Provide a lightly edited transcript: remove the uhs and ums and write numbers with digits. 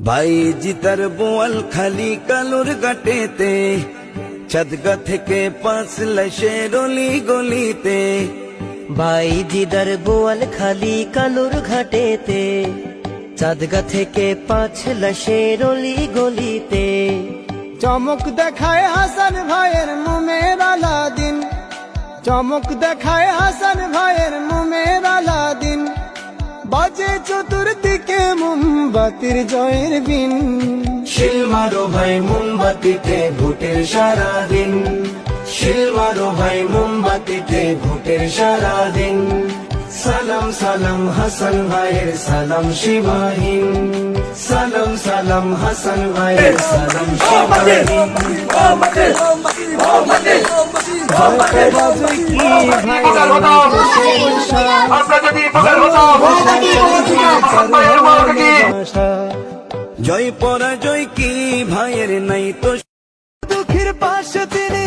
ভাই জিতার বোয়াল খালি কালুর গাটেতে, চাঁদগা থেকে 5 লাশের অলি গলিতে। ভাই দিদার বোয়াল খালি কালুর ঘাটেতে, চাঁদগা থেকে 5 লাশের অলি গলিতে। চমক দেখায় হাসান ভাইয়ের মোমের আলাদিন, চমক দেখায় হাসান ভাইয়ের মোমের আলাদিন। বাজে চতুর্দিকে মোমবাতির জয়ের বিন, শিল মারো ভাই মোমবাতিতে ভোটের সারাদিন, শিল মারো ভাই মোমবাতিতে ভোটের সারাদিন। সালাম সালাম হাসান ভাইয়ের সালাম শিবাহীন, সালাম সালাম হাসান ভাইয়ের সালাম শিবাহীন। জয় পরাজয় কি ভাইয়ের নাই তো, দুঃখের পাশে তিনি